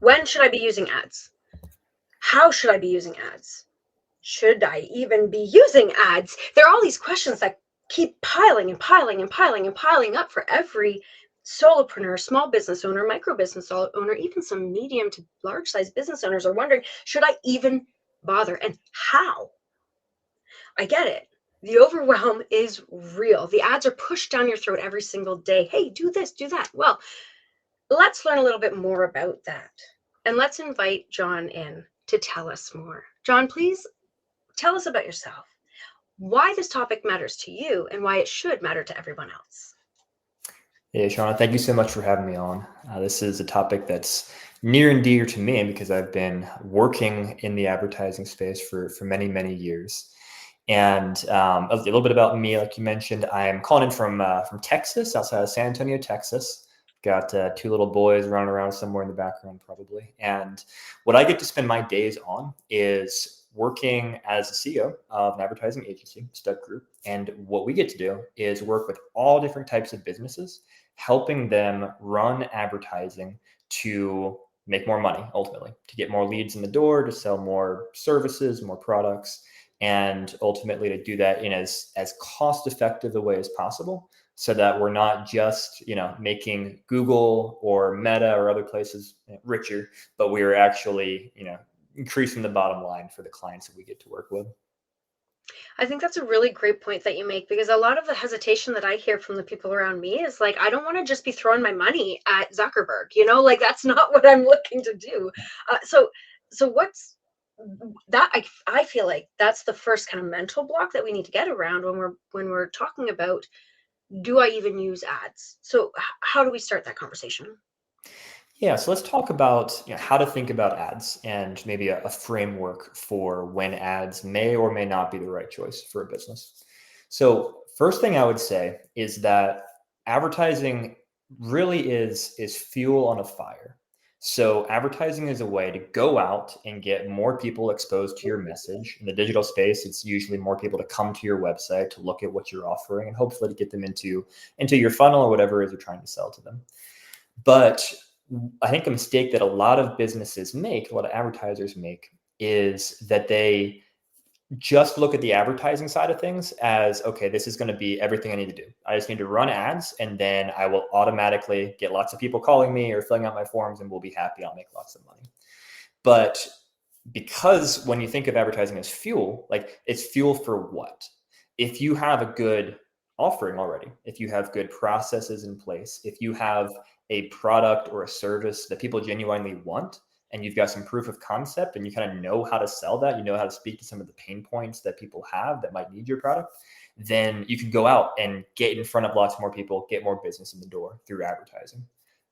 When should I be using ads? How should I be using ads? Should I even be using ads? There are all these questions that keep piling and piling and piling and piling up for every solopreneur, small business owner, micro business owner, even some medium to large size business owners are wondering, should I even bother, and how? I get it. The overwhelm is real. The ads are pushed down your throat every single day. Hey, do this, do that. Well, let's learn a little bit more about that. And let's invite John in to tell us more. John, please tell us about yourself, why this topic matters to you, and why it should matter to everyone else. Hey, Shauna, thank you so much for having me on. This is a topic that's near and dear to me because I've been working in the advertising space for many, many years. And a little bit about me, like you mentioned, I'm calling in from Texas, outside of San Antonio, Texas. Got two little boys running around somewhere in the background, probably. And what I get to spend my days on is working as a CEO of an advertising agency, Stud Group. And what we get to do is work with all different types of businesses, helping them run advertising to make more money, ultimately, to get more leads in the door, to sell more services, more products, and ultimately to do that in as cost effective a way as possible, so that we're not just, making Google or Meta or other places richer, but we are actually, increasing the bottom line for the clients that we get to work with. I think that's a really great point that you make, because a lot of the hesitation that I hear from the people around me is like, I don't want to just be throwing my money at Zuckerberg, like that's not what I'm looking to do. So what's that? I feel like that's the first kind of mental block that we need to get around when we're talking about, do I even use ads? So how do we start that conversation? Yeah, so let's talk about how to think about ads and maybe a framework for when ads may or may not be the right choice for a business. So first thing I would say is that advertising really is fuel on a fire. So advertising is a way to go out and get more people exposed to your message. In the digital space, it's usually more people to come to your website to look at what you're offering and hopefully to get them into your funnel or whatever it is you're trying to sell to them. But I think a mistake that a lot of businesses make, a lot of advertisers make, is that they just look at the advertising side of things as, okay, this is going to be everything I need to do. I just need to run ads and then I will automatically get lots of people calling me or filling out my forms and we'll be happy. I'll make lots of money. But because when you think of advertising as fuel, like it's fuel for what? If you have a good offering already, if you have good processes in place, if you have a product or a service that people genuinely want, and you've got some proof of concept and you kind of know how to sell that, you know how to speak to some of the pain points that people have that might need your product, then you can go out and get in front of lots more people, get more business in the door through advertising.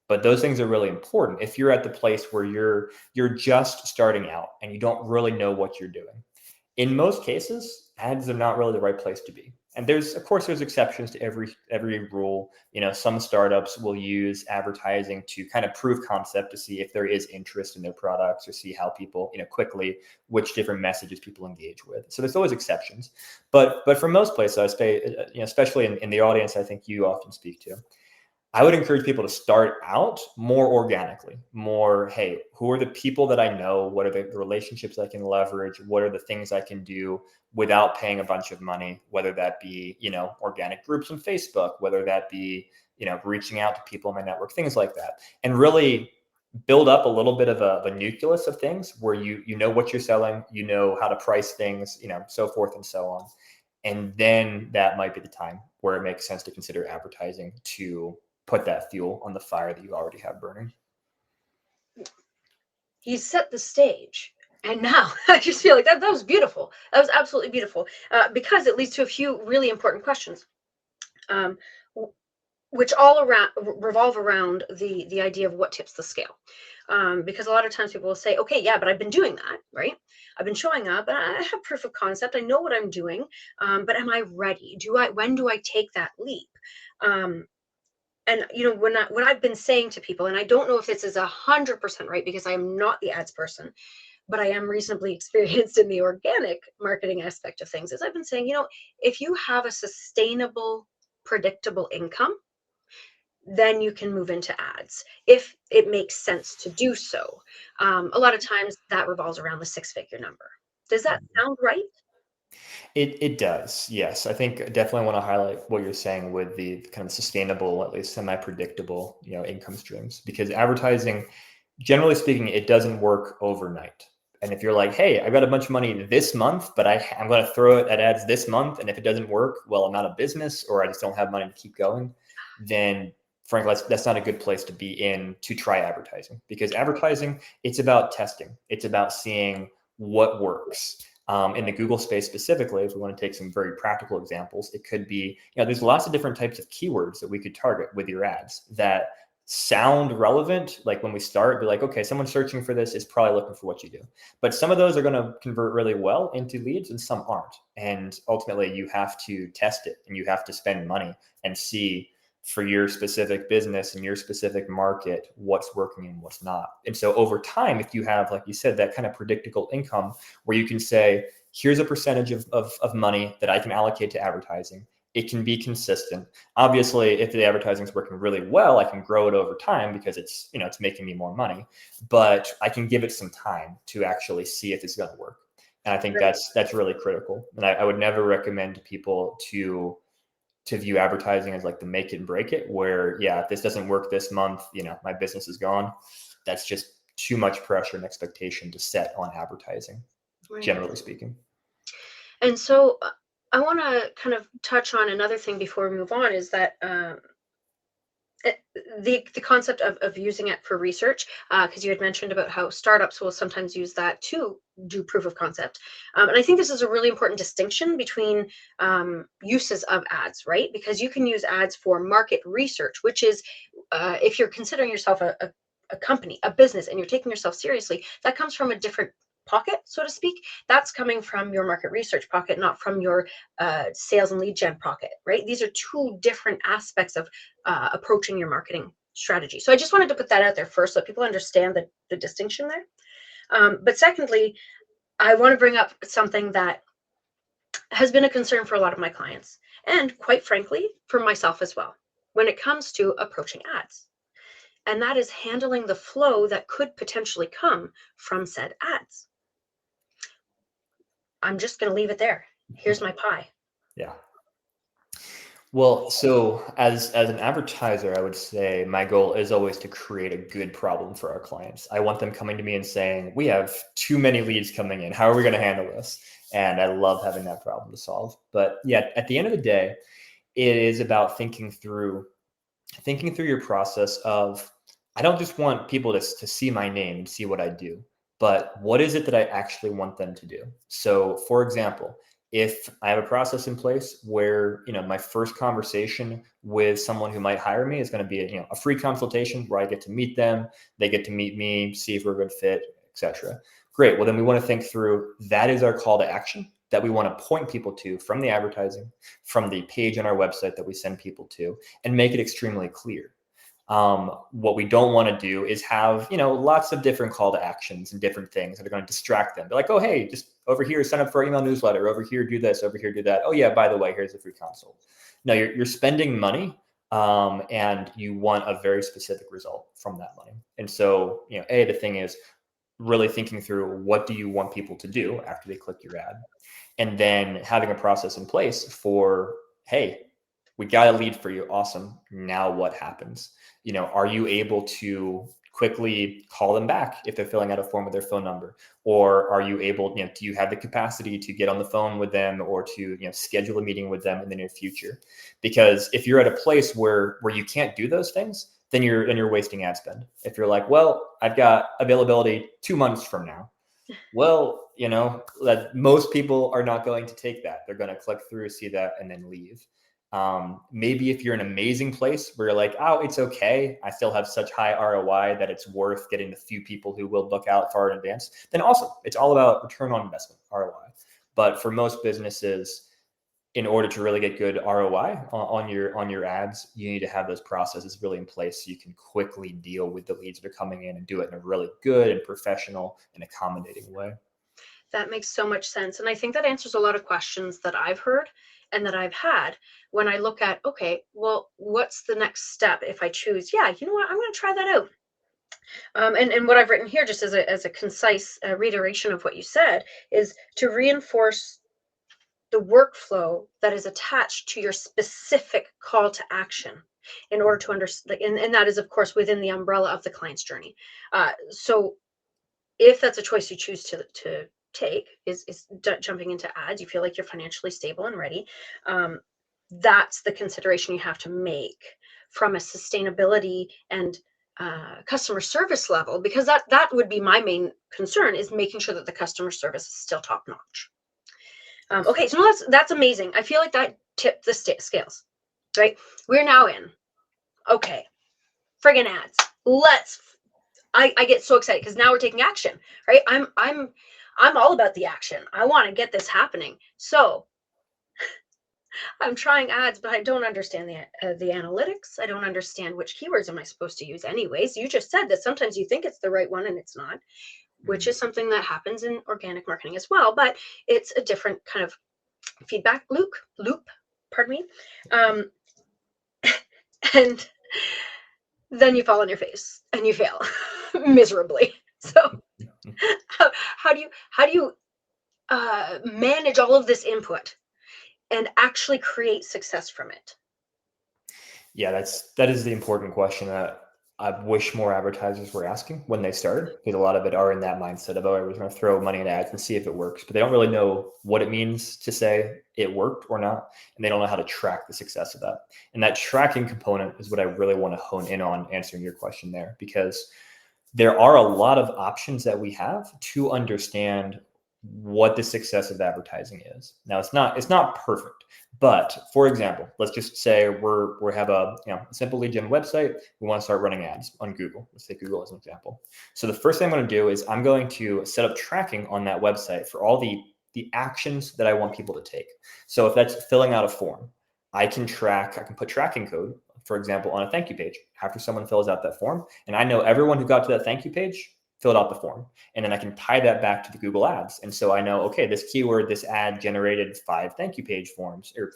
But those things are really important. If you're at the place where you're just starting out and you don't really know what you're doing, in most cases, ads are not really the right place to be. And there's exceptions to every rule. Some startups will use advertising to kind of prove concept to see if there is interest in their products or see how people, quickly, which different messages people engage with. So there's always exceptions. But for most places, I say, especially in the audience I think you often speak to, I would encourage people to start out more organically, more, hey, who are the people that I know? What are the relationships I can leverage? What are the things I can do without paying a bunch of money, whether that be, organic groups on Facebook, whether that be, reaching out to people in my network, things like that. And really build up a little bit of a nucleus of things where you know what you're selling, you know how to price things, so forth and so on. And then that might be the time where it makes sense to consider advertising to put that fuel on the fire that you already have burning. He set the stage. And now I just feel like that was beautiful. That was absolutely beautiful, because it leads to a few really important questions, which all around revolve around the idea of what tips the scale. Because a lot of times people will say, okay, yeah, but I've been doing that, right? I've been showing up and I have proof of concept. I know what I'm doing, but am I ready? When do I take that leap? And what I've been saying to people, and I don't know if this is 100% right because I am not the ads person, but I am reasonably experienced in the organic marketing aspect of things, is I've been saying, if you have a sustainable, predictable income, then you can move into ads if it makes sense to do so. A lot of times that revolves around the six-figure number. Does that sound right? It does, yes. I think definitely want to highlight what you're saying with the kind of sustainable, at least semi-predictable, income streams, because advertising, generally speaking, it doesn't work overnight. And if you're like, hey, I've got a bunch of money this month, but I'm going to throw it at ads this month, and if it doesn't work, well, I'm out of business, or I just don't have money to keep going, then frankly, that's not a good place to be in to try advertising, because advertising, it's about testing. It's about seeing what works. In the Google space specifically, if we want to take some very practical examples, it could be, there's lots of different types of keywords that we could target with your ads that sound relevant. Like when we start, be like, okay, someone searching for this is probably looking for what you do. But some of those are going to convert really well into leads and some aren't. And ultimately, you have to test it and you have to spend money and see for your specific business and your specific market what's working and what's not. And so over time, if you have, like you said, that kind of predictable income where you can say, here's a percentage of money that I can allocate to advertising. It can be consistent. Obviously, if the advertising is working really well, I can grow it over time because it's making me more money. But I can give it some time to actually see if it's going to work. And I think Right. that's really critical. And I would never recommend people to view advertising as like the make it and break it, where, yeah, if this doesn't work this month, my business is gone. That's just too much pressure and expectation to set on advertising, Right. generally speaking. And so I want to kind of touch on another thing before we move on is that the concept of using it for research, because you had mentioned about how startups will sometimes use that to do proof of concept, and I think this is a really important distinction between uses of ads, right? Because you can use ads for market research, which is if you're considering yourself a company, a business, and you're taking yourself seriously, that comes from a different pocket, so to speak. That's coming from your market research pocket, not from your sales and lead gen pocket, right? These are two different aspects of approaching your marketing strategy. So I just wanted to put that out there first so people understand the distinction there. But secondly, I want to bring up something that has been a concern for a lot of my clients, and quite frankly, for myself as well, when it comes to approaching ads. And that is handling the flow that could potentially come from said ads. I'm just going to leave it there. Here's my pie. Yeah. Well, so as an advertiser, I would say my goal is always to create a good problem for our clients. I want them coming to me and saying, "We have too many leads coming in. How are we going to handle this?" And I love having that problem to solve. But yeah, at the end of the day, it is about thinking through your process of, I don't just want people to see my name and see what I do, but what is it that I actually want them to do? So for example, if I have a process in place where, my first conversation with someone who might hire me is going to be a free consultation where I get to meet them, they get to meet me, see if we're a good fit, etc. Great. Well, then we want to think through, that is our call to action that we want to point people to from the advertising, from the page on our website that we send people to, and make it extremely clear. What we don't want to do is have, lots of different call to actions and different things that are going to distract them. They're like, oh, hey, just over here, sign up for our email newsletter. Over here, do this. Over here, do that. Oh, yeah, by the way, here's a free consult. No, you're spending money, and you want a very specific result from that money. And so, the thing is really thinking through, what do you want people to do after they click your ad? And then having a process in place for, hey, we got a lead for you. Awesome. Now what happens? Are you able to quickly call them back if they're filling out a form with their phone number? Or are you able, do you have the capacity to get on the phone with them or to, schedule a meeting with them in the near future? Because if you're at a place where you can't do those things, then you're wasting ad spend. If you're like, well, I've got availability 2 months from now. Well, that most people are not going to take that. They're going to click through, see that, and then leave. Maybe if you're in an amazing place where you're like, oh, it's okay, I still have such high ROI that it's worth getting the few people who will book out far in advance, then awesome. It's all about return on investment, ROI. But for most businesses, in order to really get good ROI on your ads, you need to have those processes really in place so you can quickly deal with the leads that are coming in and do it in a really good and professional and accommodating way. That makes so much sense. And I think that answers a lot of questions that I've heard and that I've had when I look at, okay, well, what's the next step if I choose, yeah, you know what, I'm going to try that out. And what I've written here, just as a concise reiteration of what you said, is to reinforce the workflow that is attached to your specific call to action in order to understand, and that is, of course, within the umbrella of the client's journey. So if that's a choice you choose to take, is jumping into ads, you feel like you're financially stable and ready, that's the consideration you have to make from a sustainability and customer service level, because that would be my main concern, is making sure that the customer service is still top notch. Okay, so that's amazing. I feel like that tipped the scales, right? We're now in, okay, friggin' ads. I get so excited because now we're taking action, right? I'm all about the action. I want to get this happening. So I'm trying ads, but I don't understand the analytics. I don't understand which keywords am I supposed to use anyways. You just said that sometimes you think it's the right one and it's not, which is something that happens in organic marketing as well, but it's a different kind of feedback loop, pardon me. And then you fall on your face and you fail miserably. So how do you manage all of this input and actually create success from it? Yeah, that is the important question that I wish more advertisers were asking when they started, because a lot of it are in that mindset of, oh, I was going to throw money in ads and see if it works, but they don't really know what it means to say it worked or not, and they don't know how to track the success of that. And that tracking component is what I really want to hone in on answering your question there, because there are a lot of options that we have to understand what the success of advertising is. Now, it's not perfect, but for example, let's just say we have a simple lead gen website. We want to start running ads on Google. Let's take Google as an example. So the first thing I'm going to do is I'm going to set up tracking on that website for all the actions that I want people to take. So if that's filling out a form, I can put tracking code, for example, on a thank you page after someone fills out that form. And I know everyone who got to that thank you page filled out the form. And then I can tie that back to the Google ads. And so I know, okay, this keyword, this ad generated 5 thank you page forms, or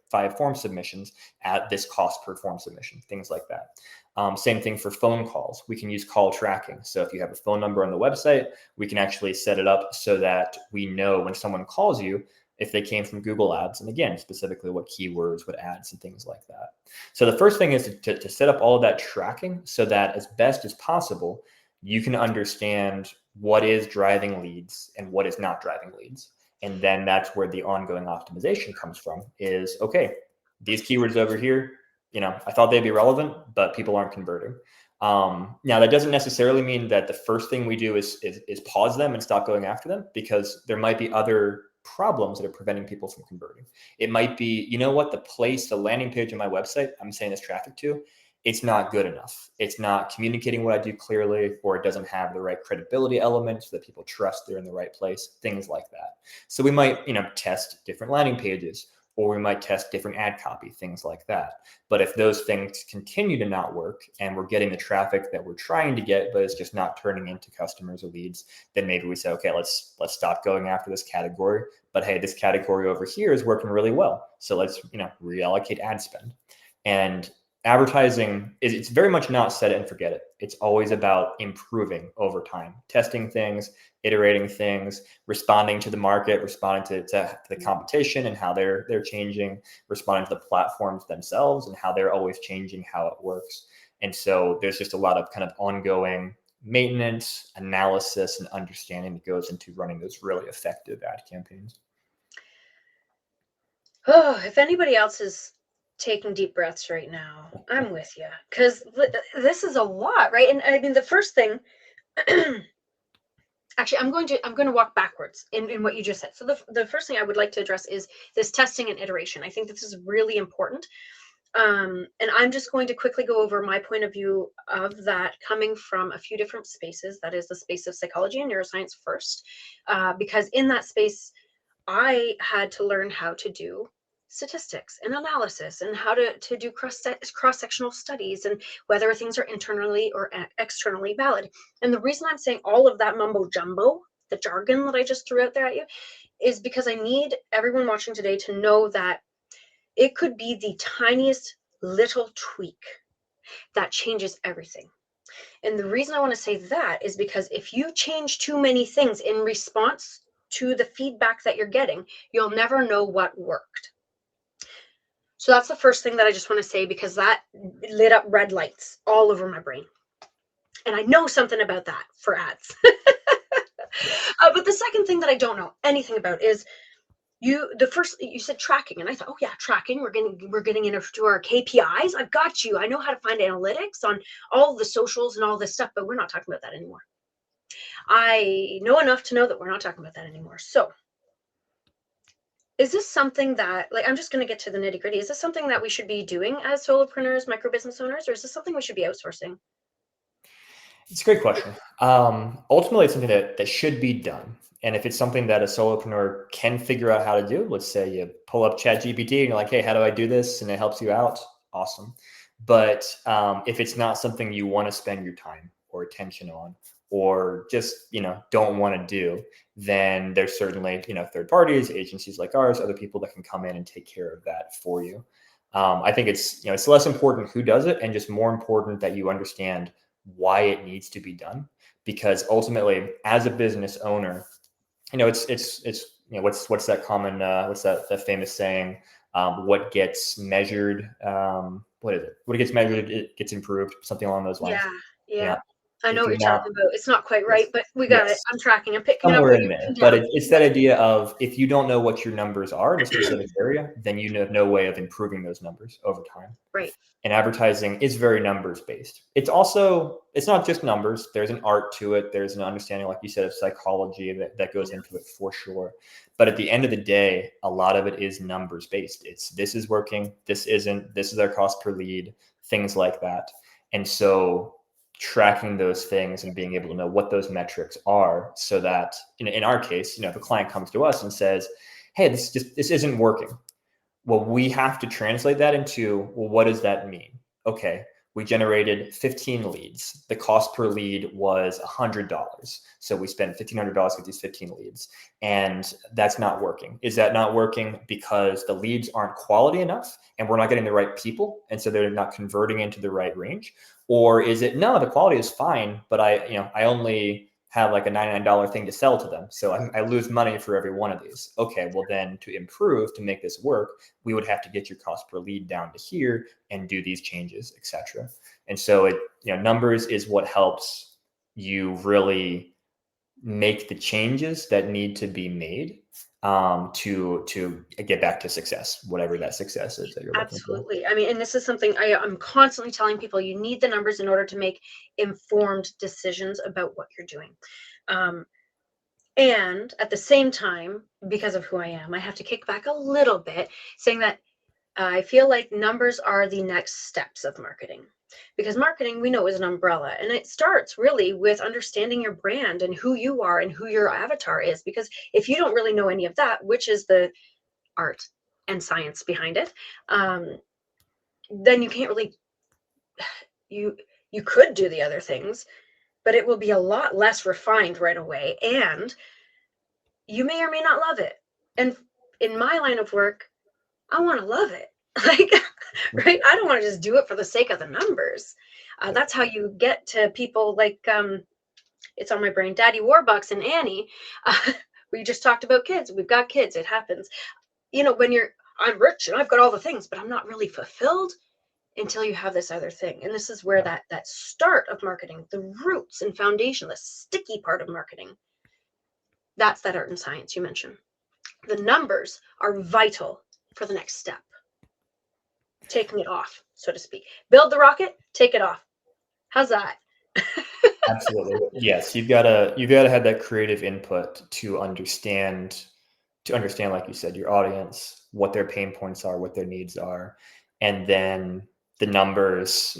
5 form submissions at this cost per form submission, things like that. Same thing for phone calls. We can use call tracking. So if you have a phone number on the website, we can actually set it up so that we know when someone calls you, if they came from Google ads, and again, specifically what keywords, what ads, and things like that. So the first thing is to set up all of that tracking so that as best as possible, you can understand what is driving leads and what is not driving leads. And then that's where the ongoing optimization comes from, is, okay, these keywords over here, I thought they'd be relevant, but people aren't converting. Now, that doesn't necessarily mean that the first thing we do is pause them and stop going after them, because there might be other problems that are preventing people from converting. It might be, the landing page on my website I'm saying this traffic to, it's not good enough. It's not communicating what I do clearly, or it doesn't have the right credibility elements so that people trust they're in the right place, things like that. So we might, test different landing pages, or we might test different ad copy, things like that. But if those things continue to not work and we're getting the traffic that we're trying to get, but it's just not turning into customers or leads, then maybe we say, okay, let's stop going after this category. But hey, this category over here is working really well, so let's reallocate ad spend. And advertising it's very much not set it and forget it. It's always about improving over time, testing things, iterating things, responding to the market, responding to the competition and how they're changing, responding to the platforms themselves and how they're always changing how it works. And so there's just a lot of kind of ongoing maintenance, analysis, and understanding that goes into running those really effective ad campaigns. Oh, if anybody else is taking deep breaths right now, I'm with you, because this is a lot, right? And I mean, the first thing, actually, I'm going to walk backwards in what you just said. So the first thing I would like to address is this testing and iteration. I think this is really important. And I'm just going to quickly go over my point of view of that, coming from a few different spaces. That is the space of psychology and neuroscience first, because in that space, I had to learn how to do statistics and analysis and how to do cross-sectional studies and whether things are internally or externally valid. And the reason I'm saying all of that mumbo jumbo, the jargon that I just threw out there at you, is because I need everyone watching today to know that It could be the tiniest little tweak that changes everything. And the reason I want to say that is because if you change too many things in response to the feedback that you're getting, you'll never know what worked. So that's the first thing that I just want to say, because that lit up red lights all over my brain. And I know something about that for ads. But the second thing that I don't know anything about is you said tracking, and I thought, oh yeah, tracking. We're getting into our KPIs. I've got you. I know how to find analytics on all the socials and all this stuff, but we're not talking about that anymore. I know enough to know that we're not talking about that anymore. So is this something that, like, I'm just going to get to the nitty gritty. Is this something that we should be doing as solopreneurs, micro business owners, or is this something we should be outsourcing? It's a great question. Ultimately, it's something that should be done. And if it's something that a solopreneur can figure out how to do, let's say you pull up ChatGPT and you're like, hey, how do I do this? And it helps you out. Awesome. But if it's not something you want to spend your time or attention on, or just, don't want to do, then there's certainly, third parties, agencies like ours, other people that can come in and take care of that for you. I think it's less important who does it and just more important that you understand why it needs to be done. Because ultimately, as a business owner, it's what's that common what's that famous saying? What gets measured, what is it? What gets measured, it gets improved. Something along those lines. Yeah. Yeah. I know If what you're you're not, talking about. It's not quite yes, right, but we got it. yes, I'm tracking. I'm picking up somewhere what in you're there. putting But down. it's that idea of, if you don't know what your numbers are in a specific area, then you have no way of improving those numbers over time. Right. And advertising is very numbers based. It's not just numbers. There's an art to it. There's an understanding, like you said, of psychology that goes into it for sure. But at the end of the day, a lot of it is numbers based. It's, this is working, this isn't, this is our cost per lead, things like that. And so tracking those things and being able to know what those metrics are, so that in our case, if a client comes to us and says, hey, this isn't working. Well, we have to translate that into, well, what does that mean? Okay, we generated 15 leads. The cost per lead was $100. So we spent $1,500 with these 15 leads, and that's not working. Is that not working because the leads aren't quality enough and we're not getting the right people, and so they're not converting into the right range? Or is it, no, the quality is fine, but I only have like a $99 thing to sell to them, so I lose money for every one of these. Okay, well then, to improve, to make this work, we would have to get your cost per lead down to here and do these changes, etc. And so numbers is what helps you really make the changes that need to be made to get back to success, whatever that success is that you're looking for. Absolutely. I mean, and this is something I'm constantly telling people: you need the numbers in order to make informed decisions about what you're doing. And at the same time, because of who I am, I have to kick back a little bit, saying that I feel like numbers are the next steps of marketing. Because marketing, we know, is an umbrella, and it starts really with understanding your brand and who you are and who your avatar is. Because if you don't really know any of that, which is the art and science behind it, then you can't really, you could do the other things, but it will be a lot less refined right away, and you may or may not love it. And in my line of work, I want to love it. Like, right? I don't want to just do it for the sake of the numbers. That's how you get to people like, it's on my brain, Daddy Warbucks and Annie. We just talked about kids. We've got kids. It happens. When I'm rich and I've got all the things, but I'm not really fulfilled until you have this other thing. And this is where that start of marketing, the roots and foundation, the sticky part of marketing, that's that art and science you mentioned. The numbers are vital for the next step. Taking it off, so to speak. Build the rocket, take it off. How's that? Absolutely. Yes, you've got to have that creative input to understand, like you said, your audience, what their pain points are, what their needs are, and then the numbers,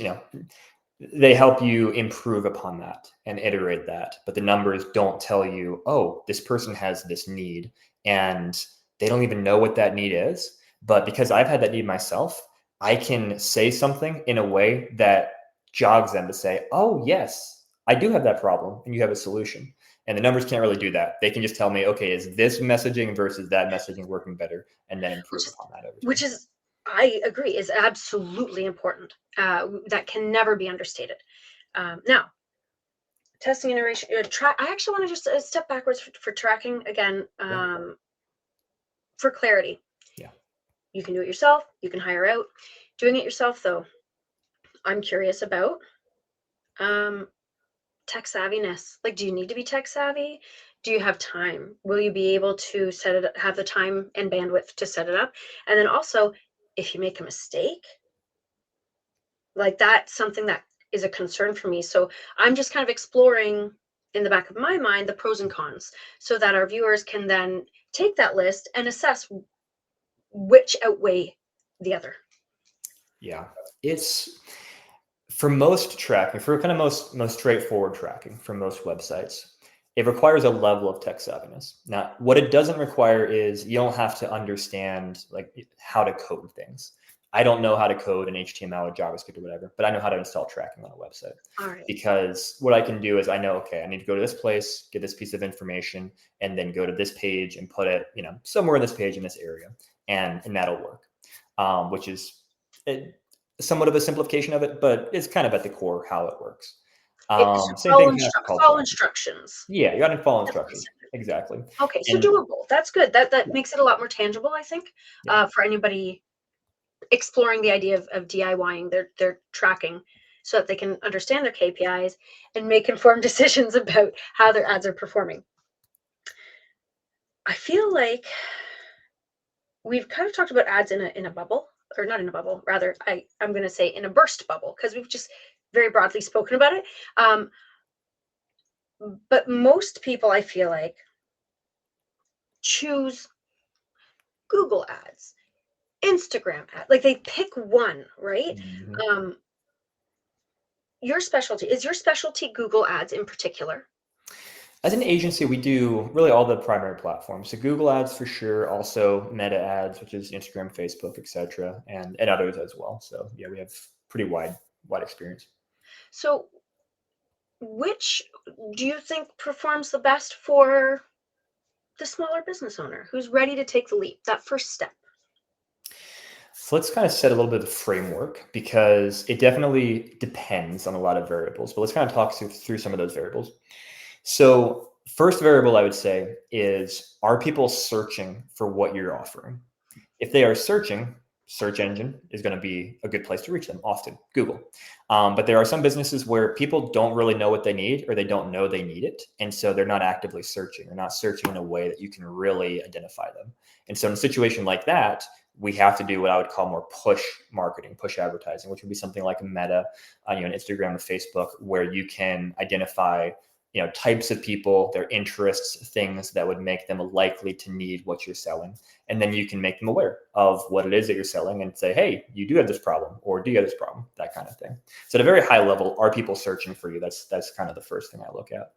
they help you improve upon that and iterate that. But the numbers don't tell you, oh, this person has this need and they don't even know what that need is. But because I've had that need myself, I can say something in a way that jogs them to say, oh, yes, I do have that problem and you have a solution. And the numbers can't really do that. They can just tell me, okay, is this messaging versus that messaging working better? And then improve upon that over time. Which is I agree, is absolutely important. That can never be understated. Now, testing iteration, I actually want to just step backwards for tracking again, for clarity. Yeah. You can do it yourself. You can hire out. Doing it yourself, though, I'm curious about tech savviness. Like, do you need to be tech savvy? Do you have time? Will you be able to have the time and bandwidth to set it up? And then also, if you make a mistake, like that's something that is a concern for me. So I'm just kind of exploring in the back of my mind the pros and cons so that our viewers can then take that list and assess which outweigh the other. Yeah. It's for most tracking, for kind of most straightforward tracking for most websites, it requires a level of tech savviness. Now, what it doesn't require is you don't have to understand like how to code things. I don't know how to code an HTML or JavaScript or whatever, but I know how to install tracking on a website. All right. Because what I can do is I know, okay, I need to go to this place, get this piece of information, and then go to this page and put it, somewhere in this page in this area, and that'll work. Which is somewhat of a simplification of it, but it's kind of at the core how it works. Same Follow, thing follow instructions. Yeah, you got to follow instructions. Exactly. Okay, so And doable. That's good. That makes it a lot more tangible, I think, for anybody exploring the idea of DIYing their tracking so that they can understand their KPIs and make informed decisions about how their ads are performing. I feel like we've kind of talked about ads in a bubble, or not in a bubble, rather, I'm going to say in a burst bubble, because we've just very broadly spoken about it. But most people, I feel like, choose Google ads, Instagram ads, like they pick one, right? Your specialty Google ads in particular? As an agency, we do really all the primary platforms. So Google ads for sure, also Meta ads, which is Instagram, Facebook, etc., and others as well. So yeah, we have pretty wide experience. So which do you think performs the best for the smaller business owner who's ready to take the leap, that first step? So let's kind of set a little bit of framework because it definitely depends on a lot of variables, but let's kind of talk through some of those variables. So first variable I would say is, are people searching for what you're offering? If they are searching, search engine is going to be a good place to reach them, often Google. But there are some businesses where people don't really know what they need, or they don't know they need it. And so they're not actively searching. They're not searching in a way that you can really identify them. And so in a situation like that, we have to do what I would call more push marketing, push advertising, which would be something like Meta, an Instagram or Facebook, where you can identify types of people, their interests, things that would make them likely to need what you're selling. And then you can make them aware of what it is that you're selling and say, hey, you do have this problem, or do you have this problem? That kind of thing. So at a very high level, are people searching for you? That's kind of the first thing I look at.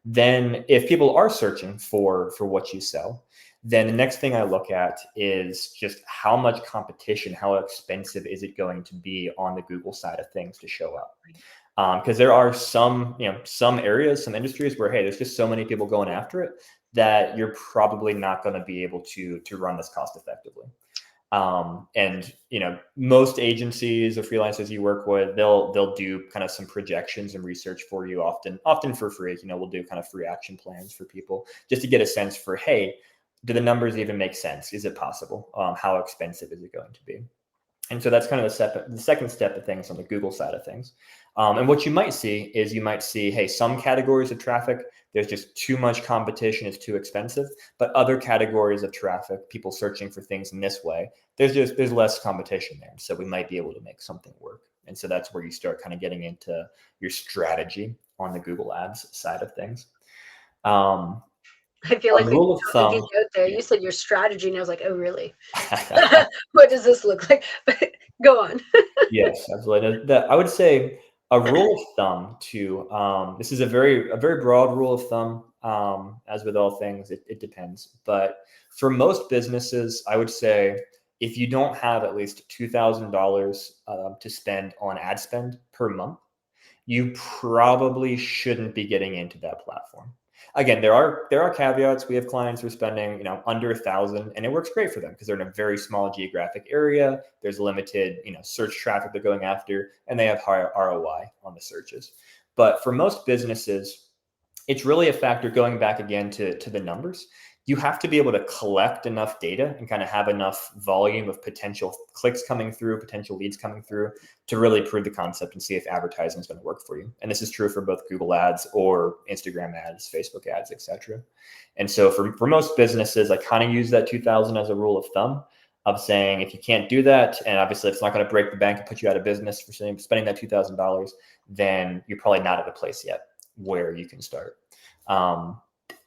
Then if people are searching for what you sell, then the next thing I look at is just how much competition, how expensive is it going to be on the Google side of things to show up? Because there are some areas, some industries where, hey, there's just so many people going after it that you're probably not going to be able to run this cost effectively. And most agencies or freelancers you work with, they'll do kind of some projections and research for you, often for free. We'll do kind of free action plans for people just to get a sense for, hey, do the numbers even make sense? Is it possible? How expensive is it going to be? And so that's kind of the second step of things on the Google side of things. And what you might see is hey, some categories of traffic, there's just too much competition, it's too expensive. But other categories of traffic, people searching for things in this way, there's less competition there. So we might be able to make something work. And so that's where you start kind of getting into your strategy on the Google Ads side of things. I feel like we rule of thumb out there. You said your strategy, and I was like, oh, really? What does this look like? But go on. Yes, absolutely. I would say a rule of thumb to this is a very broad rule of thumb. As with all things, it depends. But for most businesses, I would say if you don't have at least $2,000 to spend on ad spend per month, you probably shouldn't be getting into that platform. Again, there are caveats. We have clients who are spending, under 1,000, and it works great for them because they're in a very small geographic area. There's limited, search traffic they're going after, and they have higher ROI on the searches. But for most businesses, it's really a factor, going back again to the numbers. You have to be able to collect enough data and kind of have enough volume of potential clicks coming through, potential leads coming through, to really prove the concept and see if advertising is going to work for you. And this is true for both Google ads or Instagram ads, Facebook ads, etc. And so for most businesses, I kind of use that 2,000 as a rule of thumb of saying, if you can't do that, and obviously it's not going to break the bank and put you out of business for spending that $2,000, then you're probably not at a place yet where you can start.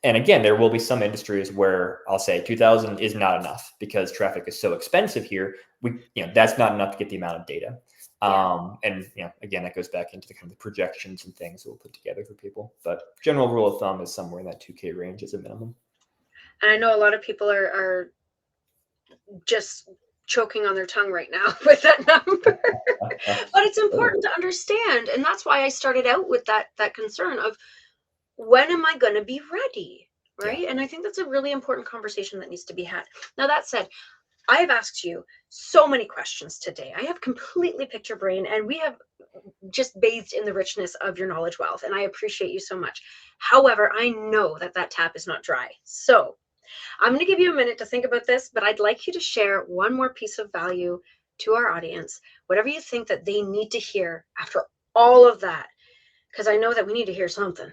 And again, there will be some industries where I'll say 2,000 is not enough because traffic is so expensive here. That's not enough to get the amount of data. And again, that goes back into the kind of the projections and things that we'll put together for people. But general rule of thumb is somewhere in that 2K range as a minimum. And I know a lot of people are just choking on their tongue right now with that number. But it's important to understand. And that's why I started out with that concern of, when am I going to be ready? Right. Yeah. And I think that's a really important conversation that needs to be had. Now, that said, I have asked you so many questions today. I have completely picked your brain, and we have just bathed in the richness of your knowledge wealth. And I appreciate you so much. However, I know that tap is not dry. So I'm going to give you a minute to think about this, but I'd like you to share one more piece of value to our audience, whatever you think that they need to hear after all of that, because I know that we need to hear something.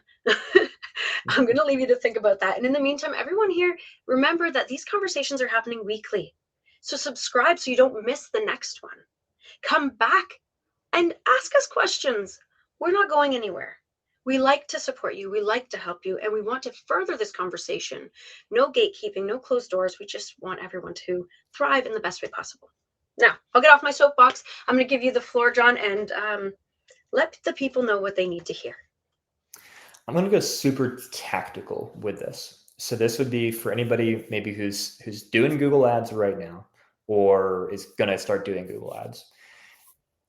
I'm going to leave you to think about that. And in the meantime, everyone here, remember that these conversations are happening weekly. So subscribe so you don't miss the next one. Come back and ask us questions. We're not going anywhere. We like to support you. We like to help you. And we want to further this conversation. No gatekeeping, no closed doors. We just want everyone to thrive in the best way possible. Now, I'll get off my soapbox. I'm going to give you the floor, John, and let the people know what they need to hear. I'm going to go super tactical with this. So this would be for anybody maybe who's doing Google ads right now or is going to start doing Google ads.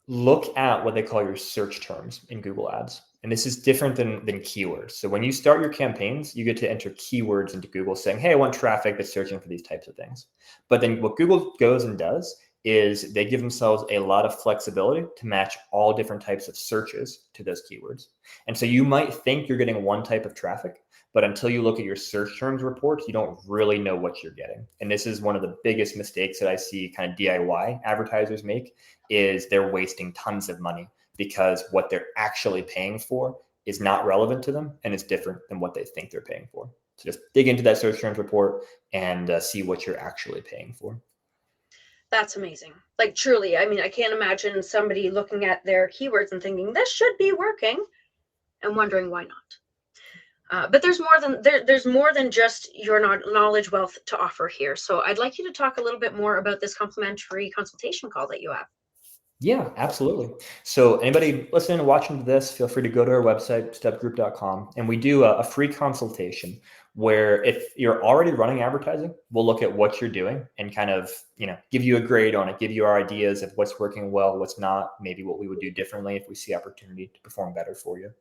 Look at what they call your search terms in Google ads. And this is different than keywords. So when you start your campaigns, you get to enter keywords into Google saying, hey, I want traffic that's searching for these types of things. But then what Google goes and does is they give themselves a lot of flexibility to match all different types of searches to those keywords. And so you might think you're getting one type of traffic, but until you look at your search terms reports, you don't really know what you're getting. And this is one of the biggest mistakes that I see kind of DIY advertisers make, is they're wasting tons of money because what they're actually paying for is not relevant to them and it's different than what they think they're paying for. So just dig into that search terms report and see what you're actually paying for. That's amazing. Like, truly, I mean, I can't imagine somebody looking at their keywords and thinking this should be working and wondering why not. But there's more than just your knowledge wealth to offer here. So I'd like you to talk a little bit more about this complimentary consultation call that you have. Yeah, absolutely. So anybody listening and watching to this, feel free to go to our website, stepgroup.com, and we do a free consultation where if you're already running advertising, we'll look at what you're doing and kind of, give you a grade on it, give you our ideas of what's working well, what's not, maybe what we would do differently if we see opportunity to perform better for you.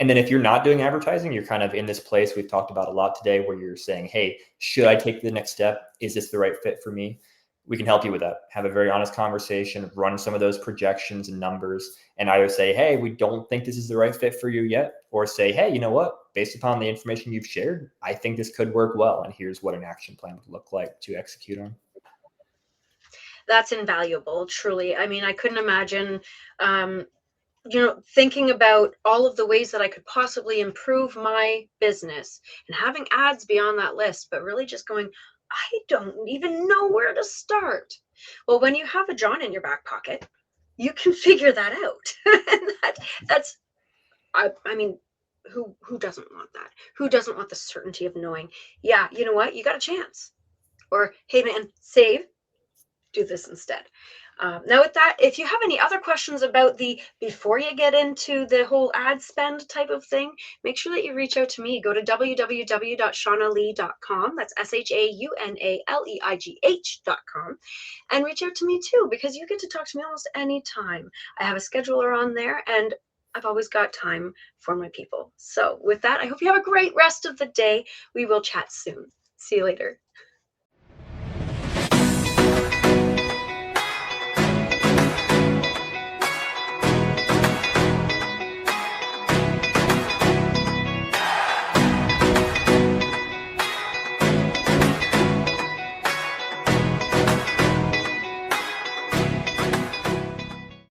And then if you're not doing advertising, you're kind of in this place we've talked about a lot today where you're saying, hey, should I take the next step? Is this the right fit for me? We can help you with that. Have a very honest conversation, run some of those projections and numbers, and either say, hey, we don't think this is the right fit for you yet, or say, hey, you know what? Based upon the information you've shared, I think this could work well, and here's what an action plan would look like to execute on. That's invaluable, truly. I mean, I couldn't imagine, thinking about all of the ways that I could possibly improve my business and having ads be on that list, but really just going, I don't even know where to start. Well, when you have a John in your back pocket, you can figure that out. And that's, I mean, who doesn't want that? Who doesn't want the certainty of knowing, yeah, you know what? You got a chance. Or, hey, man, save, do this instead. Now with that, if you have any other questions about before you get into the whole ad spend type of thing, make sure that you reach out to me. Go to www.shaunalee.com. That's SHAUNALEIGH.com, and reach out to me too, because you get to talk to me almost any time. I have a scheduler on there, and I've always got time for my people. So with that, I hope you have a great rest of the day. We will chat soon. See you later.